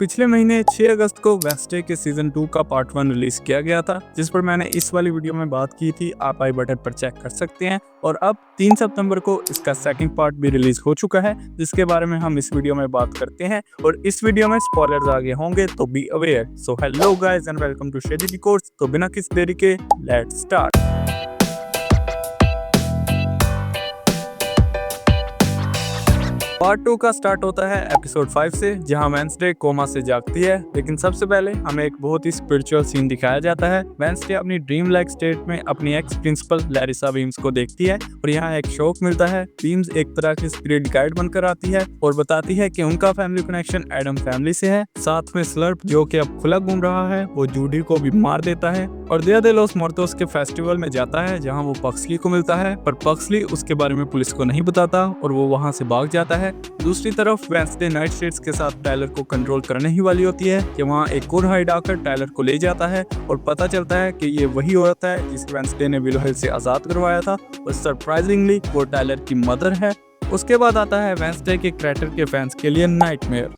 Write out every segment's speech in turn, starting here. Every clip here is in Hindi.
पिछले महीने 6 अगस्त को वेंसडे के सीजन 2 का पार्ट 1 रिलीज किया गया था, जिस पर मैंने इस वाली वीडियो में बात की थी। आप आई बटन पर चेक कर सकते हैं। और अब 3 सितंबर को इसका सेकंड पार्ट भी रिलीज हो चुका है, जिसके बारे में हम इस वीडियो में बात करते हैं। और इस वीडियो में स्पॉयलर्स आगे होंगे, तो be aware. So hello guys and welcome to shady course. तो बिना किसी देरी के लेट्स स्टार्ट। पार्ट 2 का स्टार्ट होता है एपिसोड 5 से, जहां वेंसडे कोमा से जागती है। लेकिन सबसे पहले हमें एक बहुत ही स्पिरिचुअल सीन दिखाया जाता है। वेंसडे अपनी ड्रीम लाइक स्टेट में अपनी एक्स प्रिंसिपल लैरिसा बीम्स को देखती है और यहाँ एक शॉक मिलता है। बीम्स एक तरह की स्पिरिट गाइड बनकर आती है और बताती है कि उनका फैमिली कनेक्शन एडम फैमिली से है। साथ में स्लर्प, जो कि अब खुला घूम रहा है, वो जूडी को भी मार देता है और दिया दे लॉस मुर्टोस के फेस्टिवल में जाता है, जहाँ वो पक्सली को मिलता है। पर पक्सली उसके बारे में पुलिस को नहीं बताता और वो वहाँ से भाग जाता है। दूसरी तरफ वेंसडे नाइट शेड्स के साथ टायलर को कंट्रोल करने ही वाली होती है कि वहाँ एक और हाइड आकर टायलर को ले जाता है और पता चलता है कि ये वही औरत है जिसे वेंसडे ने विलो हिल से आजाद करवाया था और सरप्राइजिंगली वो टायलर की मदर है। उसके बाद आता है वेंसडे के क्रैटर के फैंस के लिए नाइटमेयर,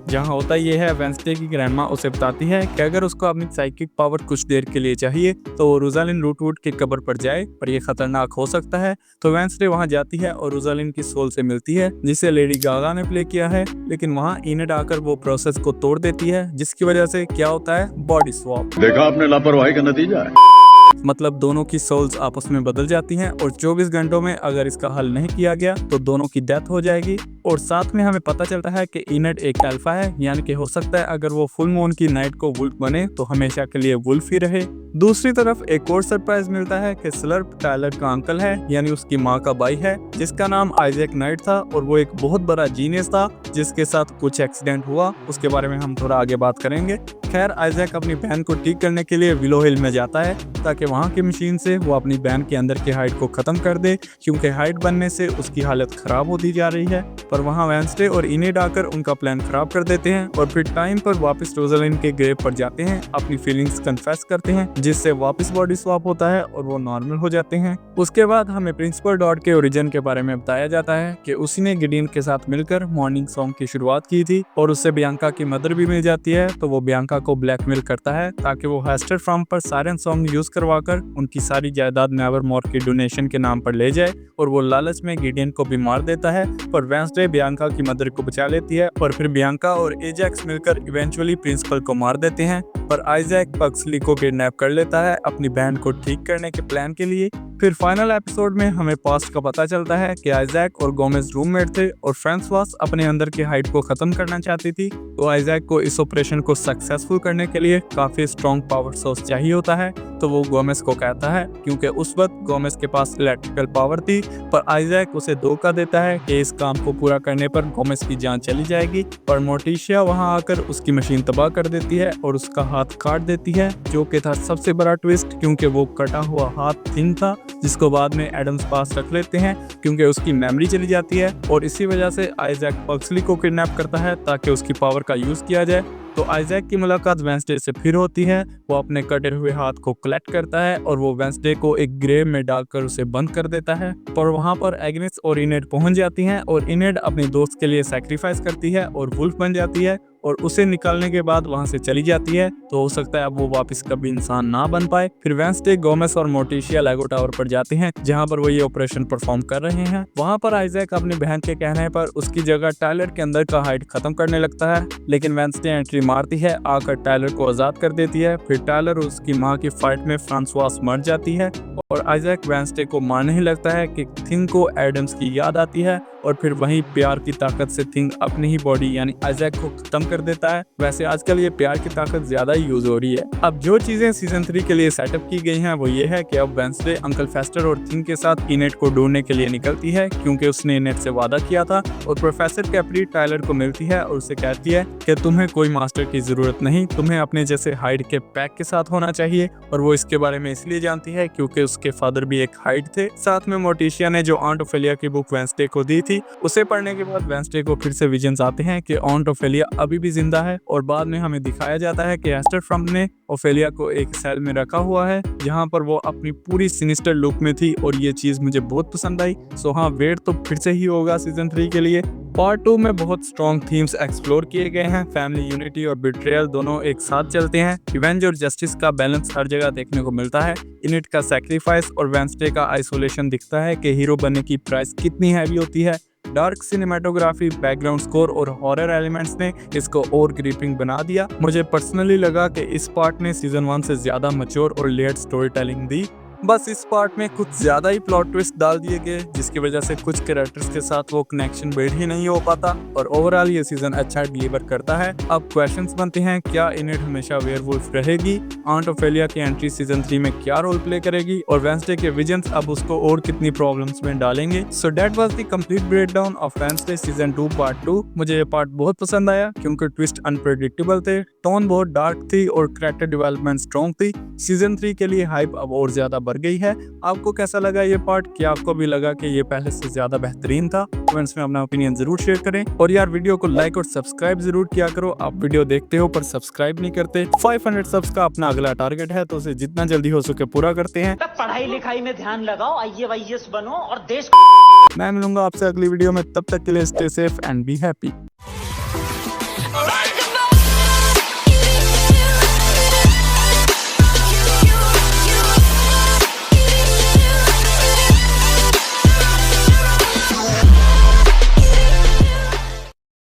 जहाँ होता ये है वेंसडे की ग्रैंडमा उसे बताती है कि अगर उसको अपनी साइकिक पावर कुछ देर के लिए चाहिए तो वो रोजालिन रूटवुड की कब्र पर जाए, पर ये खतरनाक हो सकता है। तो वेंसडे वहाँ जाती है और रोजालिन की सोल से मिलती है, जिसे लेडी गागा ने प्ले किया है। लेकिन वहाँ इनेड आकर वो प्रोसेस को तोड़ देती है, जिसकी वजह से क्या होता है, बॉडी स्वैप। देखा आपने लापरवाही का नतीजा है। मतलब दोनों की सोल्स आपस में बदल जाती हैं और 24 घंटों में अगर इसका हल नहीं किया गया तो दोनों की डेथ हो जाएगी। और साथ में हमें पता चलता है कि इनेड एक अल्फा है, यानी कि हो सकता है अगर वो फुल मून की नाइट को वुल्फ बने तो हमेशा के लिए वुल्फ ही रहे। दूसरी तरफ एक और सरप्राइज मिलता है कि स्लर्प टायलर का अंकल है, यानी उसकी माँ का भाई है, जिसका नाम आइजैक नाइट था और वो एक बहुत बड़ा जीनियस था जिसके साथ कुछ एक्सीडेंट हुआ। उसके बारे में हम थोड़ा आगे बात करेंगे। खैर, आइजैक अपनी बहन को ठीक करने के लिए विलो हिल में जाता है ताकि वहाँ की मशीन से वो अपनी बहन के अंदर की हाइट को खत्म कर दे, क्योंकि हाइट बनने से उसकी हालत खराब होती जा रही है। पर वहाँ वेंसडे और इनेड आकर उनका प्लान खराब कर देते हैं और फिर टाइम पर वापस रोजालिन के ग्रेव पर जाते हैं, अपनी फीलिंग्स कन्फेस करते हैं, जिससे वापस बॉडी स्वैप होता है और वो नॉर्मल हो जाते हैं। उसके बाद हमें प्रिंसिपल डॉट के ओरिजिन के बारे में बताया जाता है कि उसी ने गिडियन के साथ मिलकर मॉर्निंग सॉन्ग की शुरुआत की थी और उससे बियांका की मदर भी मिल जाती है। तो वो बियांका को ब्लैकमेल करता है ताकि वो हेस्टर फार्म पर सायरन सॉन्ग यूज करवाकर उनकी सारी जायदाद नेवरमोर की डोनेशन के नाम पर ले जाए, और वो लालच में गिडियन को भी मार देता है। पर वेंसडे बियांका की मदर को बचा लेती है और फिर बियांका और एजैक्स मिलकर इवेंचुअली प्रिंसिपल को मार देते हैं। पर आइजैक पक्सली को किडनैप कर लेता है अपनी बहन को ठीक करने के प्लान के लिए। फिर फाइनल एपिसोड में हमें पास्ट का पता चलता है कि आइजैक और गोमेज रूममेट थे और फ्रांसवास अपने अंदर की हाइट को खत्म करना चाहती थी। तो आइजैक को इस ऑपरेशन को सक्सेसफुल करने के लिए काफी स्ट्रॉन्ग पावर सोर्स चाहिए होता है। तो वो गोमेज को कहता है, क्योंकि उस वक्त गोमेज के पास इलेक्ट्रिकल पावर थी। पर आइजैक उसे धोखा देता है कि इस काम को पूरा करने पर गोमेज की जान चली जाएगी। पर मोर्टिशिया वहां आकर उसकी मशीन तबाह कर देती है और उसका हाथ काट देती है, जो कि था सबसे बड़ा ट्विस्ट, क्योंकि वो कटा हुआ हाथ थिन था, जिसको बाद में एडम्स पास रख लेते हैं क्योंकि उसकी मेमोरी चली जाती है। और इसी वजह से आइजैक पक्सली को किडनैप करता है ताकि उसकी पावर का यूज किया जाए। तो आइजैक की मुलाकात वेंसडे से फिर होती है। वो अपने कटे हुए हाथ को कलेक्ट करता है और वो वेंसडे को एक ग्रेव में डालकर उसे बंद कर देता है। पर वहाँ पर एग्नेस और इनेड पहुंच जाती हैं और इनेड अपने दोस्त के लिए सैक्रिफाइस करती है और वुल्फ बन जाती है और उसे निकालने के बाद वहां से चली जाती है। तो हो सकता है अब वो वापस कभी इंसान ना बन पाए। फिर वेंसडे, गोमेस और मोर्टिशिया लेगो टावर पर जाते हैं, जहां पर वो ये ऑपरेशन परफॉर्म कर रहे हैं। वहां पर आइजैक अपनी बहन के कहने पर उसकी जगह टायलर के अंदर का हाइट खत्म करने लगता है, लेकिन वेंसडे एंट्री मारती है, आकर टायलर को आजाद कर देती है। फिर टायलर और उसकी माँ की फाइट में फ्रांसवास मर जाती है और आइजैक वेंसडे को मारने ही लगता है कि थिंग को एडम्स की याद आती है और फिर वहीं प्यार की ताकत से थिंग अपनी ही बॉडी यानी आइजैक को खत्म कर देता है। वैसे आजकल ये प्यार की ताकत ज्यादा ही यूज हो रही है। अब जो चीजें सीजन 3 के लिए सेटअप की गई हैं वो ये है कि अब वेंसडे अंकल फेस्टर और थिंग के साथ इनेड को ढूंढने के लिए निकलती है, क्योंकि उसने इनेड से वादा किया था। और प्रोफेसर कैप्री टायलर को मिलती है और उसे कहती है कि तुम्हें कोई मास्टर की जरूरत नहीं, तुम्हें अपने जैसे हाइड के पैक के साथ होना चाहिए। और वो इसके बारे में इसलिए जानती है क्योंकि उसके फादर भी एक हाइड थे। साथ में मोर्टिशिया ने जो ऑन्ट ओफेलिया की बुक वेंसडे को दी थी, उसे पढ़ने के बाद वेंसडे को फिर से विजन्स आते हैं कि ऑन्ट ओफेलिया अभी अभी भी जिंदा है। और बाद में हमें दिखाया जाता है कि एस्टर ट्रम्प ने ओफेलिया को एक सेल में रखा हुआ है जहां पर वो अपनी पूरी सिनिस्टर लुक में थी और ये चीज मुझे बहुत पसंद आई। सो हाँ, वेट तो फिर से ही होगा सीजन 3 के लिए। पार्ट 2 में बहुत स्ट्रॉन्ग थीम्स एक्सप्लोर किए गए हैं। फैमिली यूनिटी और बिट्रेयल दोनों एक साथ चलते हैं। रिवेंज और जस्टिस का बैलेंस हर जगह देखने को मिलता है। इनिट का सैक्रिफाइस और वेंसडे का आइसोलेशन दिखता है कि हीरो बनने की प्राइस कितनी हैवी होती है। डार्क सिनेमेटोग्राफी, बैकग्राउंड स्कोर और हॉरर एलिमेंट्स ने इसको और ग्रिपिंग बना दिया। मुझे पर्सनली लगा कि इस पार्ट ने सीजन 1 से ज्यादा मैच्योर और लेयर्ड स्टोरी टेलिंग दी। बस इस पार्ट में कुछ ज्यादा ही प्लॉट ट्विस्ट डाल दिए गए जिसकी वजह से कुछ कैरेक्टर्स के साथ वो कनेक्शन बिल्ड ही नहीं हो पाता। और ओवरऑल ये सीजन अच्छा डिलीवर करता है। अब क्वेश्चंस बनते हैं, क्या इनिट हमेशा वेयरवुल्फ रहेगी? आंट ओफेलिया की एंट्री सीजन 3 में क्या रोल प्ले करेगी? और वेंसडे के विजन्स अब उसको और कितनी प्रॉब्लम्स में डालेंगे? So that was the complete breakdown of Wednesday season 2 part 2। मुझे ये पार्ट बहुत पसंद आया क्योंकि ट्विस्ट अनप्रेडिक्टेबल थे, टोन बहुत डार्क थी और कैरेक्टर डेवलपमेंट स्ट्रॉन्ग थी। सीजन 3 के लिए हाइप अब और ज्यादा बढ़ गई है। आपको कैसा लगा ये पार्ट? क्या आपको भी लगा कि ये पहले से ज्यादा बेहतरीन था? कमेंट्स में अपना ओपिनियन जरूर शेयर करें और यार वीडियो को लाइक और सब्सक्राइब जरूर किया करो। आप वीडियो देखते हो पर सब्सक्राइब नहीं करते। 500 सब्स का अपना अगला टारगेट है तो उसे जितना जल्दी हो सके पूरा करते हैं। पढ़ाई लिखाई में ध्यान लगाओ, IAS बनो और देश मैं मिलूंगा आपसे अगली वीडियो में, तब तक के लिए stay safe and be happy.